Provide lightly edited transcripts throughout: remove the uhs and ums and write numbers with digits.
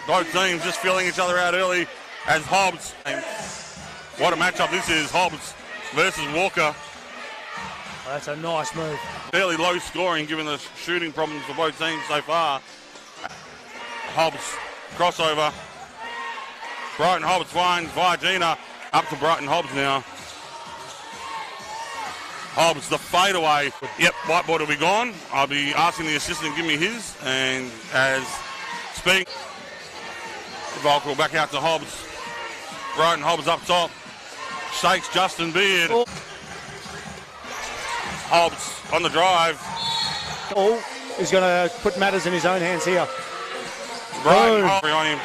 Both teams just feeling each other out early as Hobbs. What a matchup this is, Hobbs versus Walker. Oh, that's a nice move. Fairly low scoring given the shooting problems for both teams so far. Hobbs crossover. Bryton Hobbs finds Virginia. Up to Bryton Hobbs now. Hobbs, the fadeaway. Yep, whiteboard will be gone. I'll be asking the assistant to give me his. And as speaking, Volkel back out to Hobbs. Bryton Hobbs up top. Shakes Justin Beard. Oh. Hobbs on the drive. Oh, he's going to put matters in his own hands here. Bryton Hobbs on him.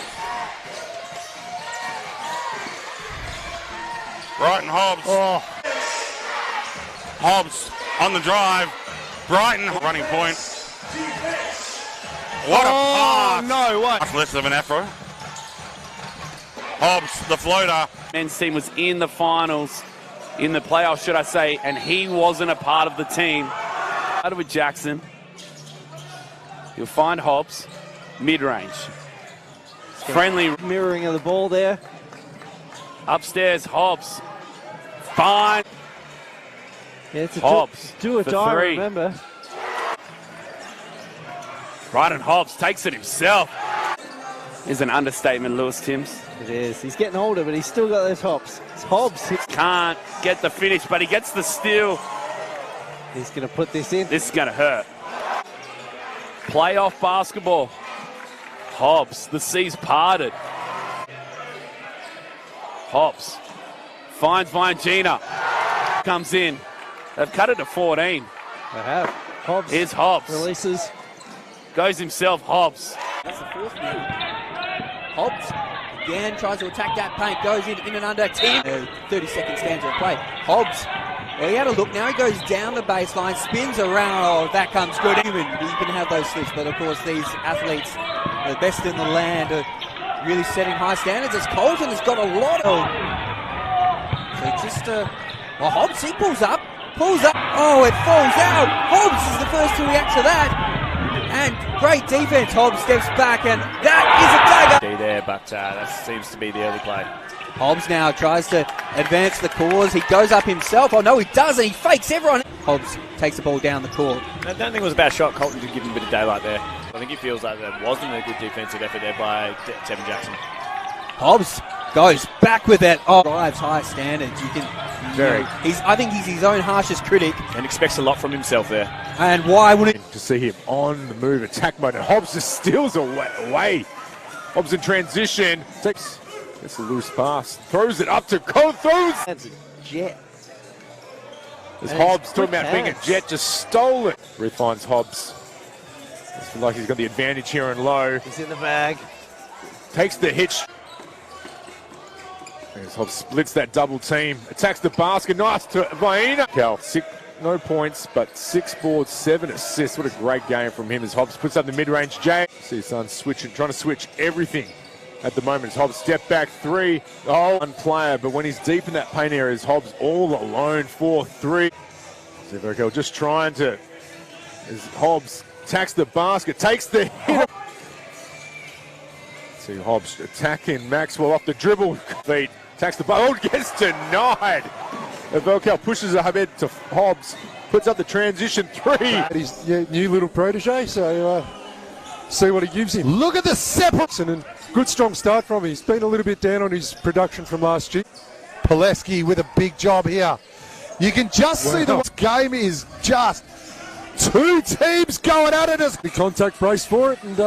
Bryton Hobbs. Oh. Hobbs on the drive. Bryton running point. What a pass. No, what? Much less of an afro. Hobbs, the floater. Men's team was in the finals, in the playoffs, should I say, and he wasn't a part of the team. Started with Jackson. You'll find Hobbs, mid-range. Friendly. Mirroring of the ball there. Upstairs, Hobbs. Fine. Yeah, it's a Hobbs do or for die, three. remember. Bryton Hobbs takes it himself. Is an understatement, Lewis Timms. It is. He's getting older, but he's still got those hops. It's Hobbs. Can't get the finish, but he gets the steal. He's going to put this in. This is going to hurt. Playoff basketball. Hobbs, the seas parted. Hobbs finds Virginia. Comes in. They've cut it to 14. They have. Hobbs. Here's Hobbs. Releases. Goes himself, Hobbs. That's the fourth minute. Hobbs again tries to attack that paint. Goes in and under 10. 30-second stanza of play. Hobbs. Well, he had a look. Now he goes down the baseline, spins around. Oh, that comes good. You can have those slips, but of course these athletes, the best in the land, are really setting high standards. As Colton has got a lot of. So just well, Hobbs, he pulls up. Oh, it falls out. Hobbs is the first to react to that. And great defense. Hobbs steps back, and that is a dagger. There, but that seems to be the early play. Hobbs now tries to advance the cause. He goes up himself. Oh, no, he doesn't. He fakes everyone. Hobbs takes the ball down the court. I don't think it was a bad shot. Colton did give him a bit of daylight there. I think he feels like there wasn't a good defensive effort there by Tevin Jackson. Hobbs goes back with it. Oh, drives high standards. You can Very. I think he's his own harshest critic. And expects a lot from himself there. And why wouldn't to see him on the move, attack mode, and Hobbs just steals away. Hobbs in transition, gets a loose pass, throws it up to throws. That's a jet. As Hobbs talking about being a jet, just stole it. Finds Hobbs. It's like he's got the advantage here in low. He's in the bag. Takes the hitch. As Hobbs splits that double team, attacks the basket, nice to Vaina. Cal, no points, but 6 boards, 7 assists. What a great game from him as Hobbs puts up the mid-range. Jay, see his son switching, trying to switch everything at the moment. As Hobbs step back 3. Oh, one player, but when he's deep in that paint area, is Hobbs all alone 4-3. See Verkel just trying to, as Hobbs attacks the basket, takes the hit. See Hobbs attacking Maxwell off the dribble. Feet. Attacks the ball, gets denied. Verkel pushes ahead to Hobbs, puts up the transition 3. His new little protege, so see what he gives him. Look at the separation, and good strong start from him. He's been a little bit down on his production from last year. Pileski with a big job here. You can just see the game is just 2 teams going at it. As the contact brace for it, and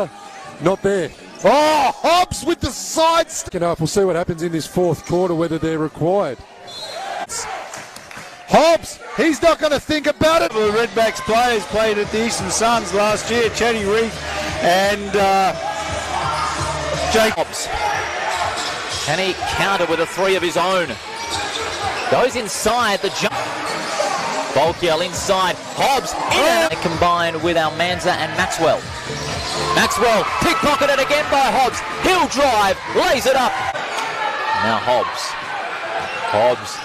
not there. Oh, Hobbs with the sides. We'll see what happens in this 4th quarter, whether they're required. Hobbs, he's not going to think about it. The Redbacks players played at the Eastern Suns last year. Chatty Reef and Jake Hobbs. Can he counter with a 3 of his own? Goes inside the jump. Volkiel inside. Hobbs in and combined with Almanza and Maxwell. Maxwell pickpocketed again by Hobbs. He'll drive, lays it up. Now Hobbs. Hobbs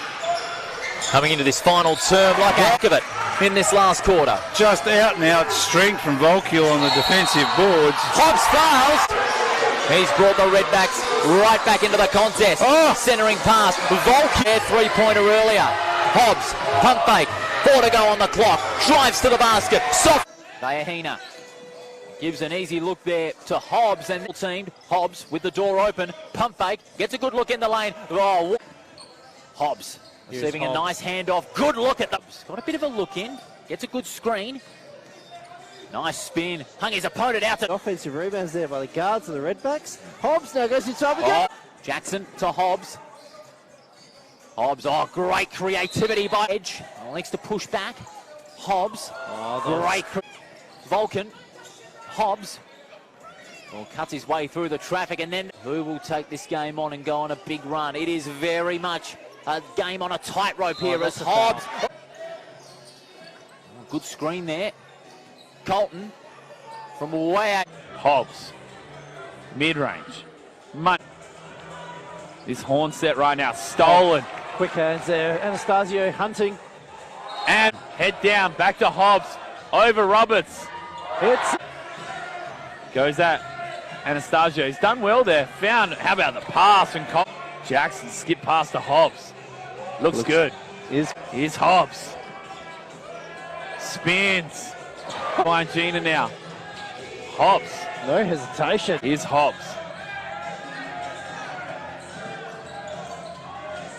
coming into this final term like a heck of it in this last quarter. just out and out strength from Volkiel on the defensive boards. Hobbs fouls. He's brought the Redbacks right back into the contest. Centering pass. Volk, three-pointer earlier. Hobbs, pump fake. 4 to go on the clock. Drives to the basket. Soft. Bayahina gives an easy look there to Hobbs, and teamed. Hobbs with the door open. Pump fake. Gets a good look in the lane. Oh, Hobbs receiving a nice handoff. Good look at them. Got a bit of a look in. Gets a good screen. Nice spin. Hung his opponent out to... Offensive rebounds there by the guards of the Redbacks. Hobbs now goes inside again. Jackson to Hobbs. Hobbs, great creativity by Edge. Likes to push back. Hobbs, great. Vulcan, Hobbs. Cuts his way through the traffic, and then who will take this game on and go on a big run? It is very much a game on a tightrope here as Hobbs. Good screen there. Colton from way out. Hobbs, mid-range. This horn set right now, stolen. Quick hands there. Anastasio hunting. And head down, back to Hobbs, over Roberts. Goes at Anastasio. He's done well there. Found, how about the pass? And Jackson skipped past to Hobbs. Looks good. Here's Hobbs. Spins. Find Gina now. Hobbs. No hesitation. Here's Hobbs.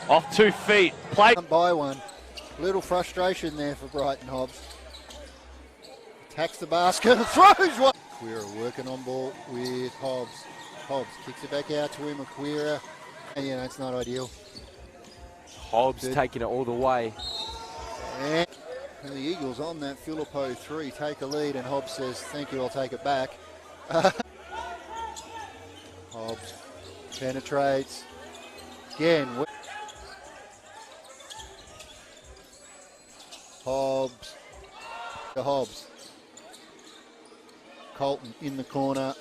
Off 2 feet. Play. By one. Little frustration there for Bryton. Hobbs. Attacks the basket. Throws one. Aquira working on ball with Hobbs. Hobbs kicks it back out to him. Aquira. And, it's not ideal. Hobbs taking it all the way. And the Eagles on that Filippo 3 take a lead, and Hobbs says, thank you, I'll take it back. Hobbs penetrates. Again. Hobbs. To Hobbs. Colton in the corner.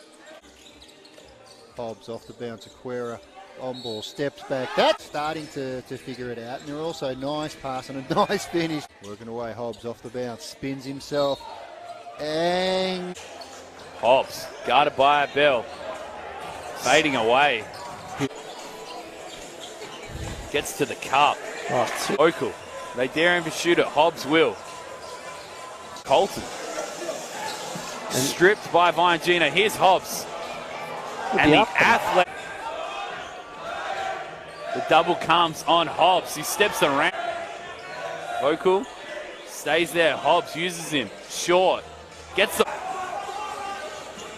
Hobbs off the bounce. Aquira on ball. Steps back. That's starting to figure it out. And they're also nice pass and a nice finish. Working away. Hobbs off the bounce. Spins himself. And Hobbs guarded by a Bell. Fading away. Gets to the cup. Oakle. They dare him to shoot it. Hobbs will. Colton. Stripped by Viangina. Here's Hobbs. And the athlete. The double comes on Hobbs. He steps around. Oakle stays there. Hobbs uses him. Short. Gets the...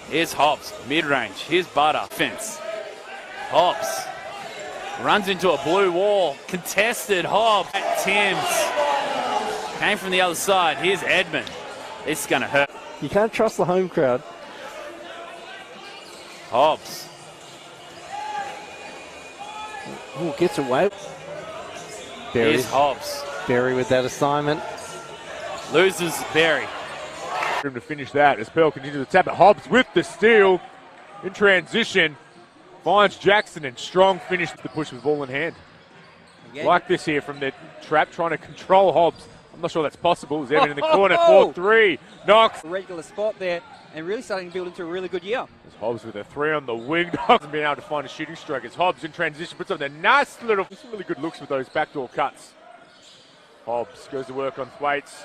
Here's Hobbs. Mid-range. Here's Butter. Fence. Hobbs. Runs into a blue wall. Contested. Hobbs. Timms. Came from the other side. Here's Edmund. This is going to hurt. You can't trust the home crowd. Hobbs. Gets away. Here's Hobbs. Berry with that assignment. Loses Berry. To finish that as Pearl continues to tap it. Hobbs with the steal in transition. Finds Jackson, and strong finish to the push with ball in hand. Like this here from the trap, trying to control Hobbs. I'm not sure that's possible. He's Evan in the corner, 4-3. Knocks. A regular spot there, and really starting to build into a really good year. There's Hobbs with a 3 on the wing. Hasn't been able to find a shooting stroke. As Hobbs in transition puts up the nice little, some really good looks with those backdoor cuts. Hobbs goes to work on Thwaites.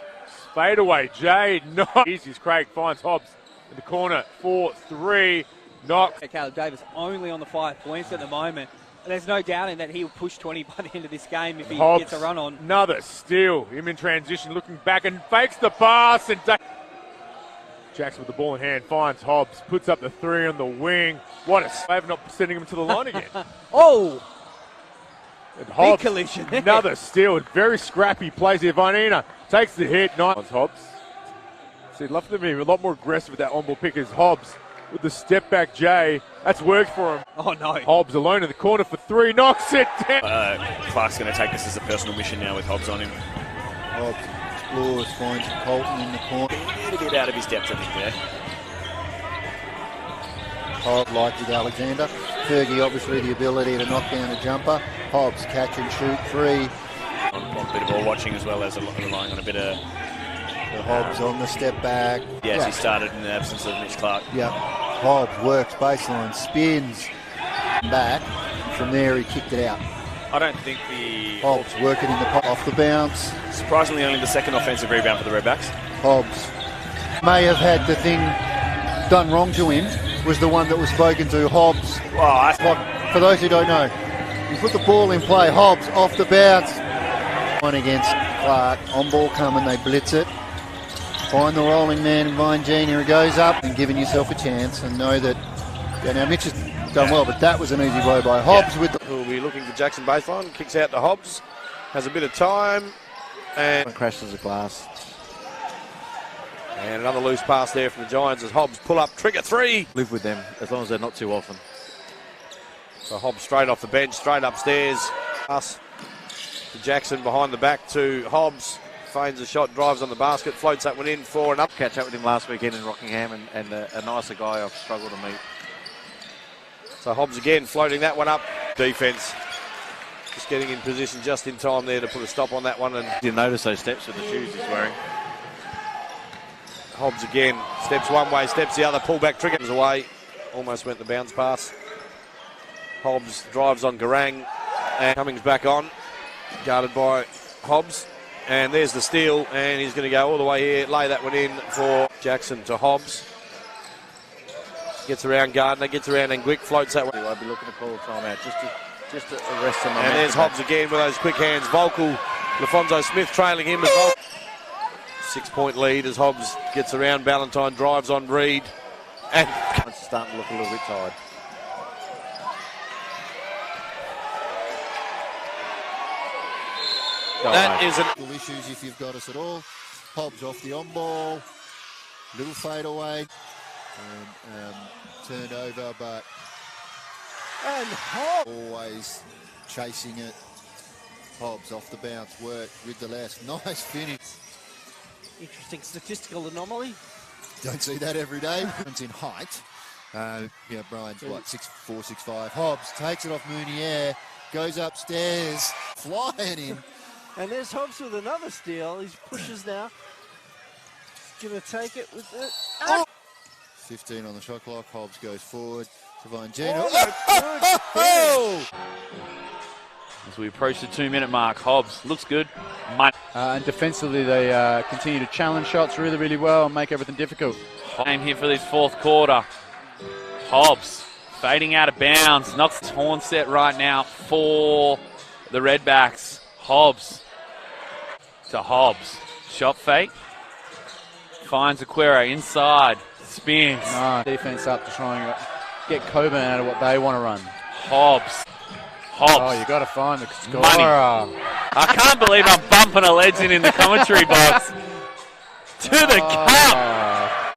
Fade away, Jay. Nice. He's Craig finds Hobbs in the corner, 4-3. Knock. Caleb Davis only on the 5 points at the moment. There's no doubt in that he'll push 20 by the end of this game if he Hobbs, gets a run on. Another steal. Him in transition, looking back and fakes the pass. And Jackson with the ball in hand finds Hobbs, puts up the 3 on the wing. What a save, not sending him to the line again. And Hobbs, big collision. Another steal. Very scrappy plays here. Vanina takes the hit. Nice. Hobbs. So he'd love to be a lot more aggressive with that on-ball pick as Hobbs with the step back Jay. That's worked for him. Oh, no. Hobbs alone in the corner for 3. Knocks it down. Clark's going to take this as a personal mission now with Hobbs on him. Hobbs explores, finds Colton in the corner. A little bit out of his depth, I think, there. Hobbs like with Alexander. Fergie obviously the ability to knock down a jumper. Hobbs catch and shoot 3. A bit of ball watching as well as relying on a bit of... The Hobbs on the step back. Yes, he started in the absence of Mitch Clark. Yeah. Hobbs works baseline, spins back. From there, he kicked it out. I don't think the Hobbs working in the off the bounce. surprisingly only the second offensive rebound for the Redbacks. Hobbs may have had the thing done wrong to him. Was the one that was spoken to. Hobbs. For those who don't know, you put the ball in play. Hobbs off the bounce. One against Clark. On ball coming, they blitz it. Find the rolling man in Vine Jean. Here he goes up and giving yourself a chance and know that. Yeah, now Mitch has done well, but that was an easy blow by Hobbs with the. Who will be looking for Jackson baseline. Kicks out to Hobbs. Has a bit of time. And crashes the glass. And another loose pass there from the Giants as Hobbs pull up, trigger three. Live with them as long as they're not too often. So Hobbs straight off the bench, straight upstairs. Pass to Jackson behind the back to Hobbs. Feigns a shot, drives on the basket, floats that one in for an up. Catch up with him last weekend in Rockingham and a nicer guy I've struggled to meet. So Hobbs again floating that one up. Defence just getting in position just in time there to put a stop on that one. And you notice those steps with the shoes he's wearing. Hobbs again, steps one way, steps the other, pullback, triggers away. Almost went the bounce pass. Hobbs drives on Garang and Cummings back on, guarded by Hobbs. And there's the steal, and he's going to go all the way here, lay that one in for Jackson to Hobbs. Gets around Gardner, gets around and Quick floats that one. I'd be looking to call a timeout just to arrest him. And there's Hobbs again with those quick hands. Volkel, LaFonso Smith trailing him as well. 6-point lead as Hobbs gets around. Ballantyne drives on Reed. And it's starting to look a little bit tired. That is an issues if you've got us at all. Hobbs off the on ball. Little fade away. And turned over, but and Hobbs always chasing it. Hobbs off the bounce, work with the left. Nice finish. Interesting statistical anomaly. Don't see that every day. It's in height. Yeah, Brian's what, 6'4", 6'5". Hobbs takes it off Mounier, goes upstairs, flying in. And there's Hobbs with another steal. He pushes now. He's going to take it with it. 15 on the shot clock. Hobbs goes forward. Savine As we approach the 2-minute mark, Hobbs looks good. And defensively, they continue to challenge shots really, really well and make everything difficult. Game here for this fourth quarter. Hobbs fading out of bounds. Knocks torn set right now for the Redbacks. Hobbs to Hobbs. Shot fake. Finds Aquera inside. Spins. Defense up to try and get Coburn out of what they want to run. Hobbs. Oh, you got to find the scorer. I can't believe I'm bumping a legend in the commentary box. To the cup.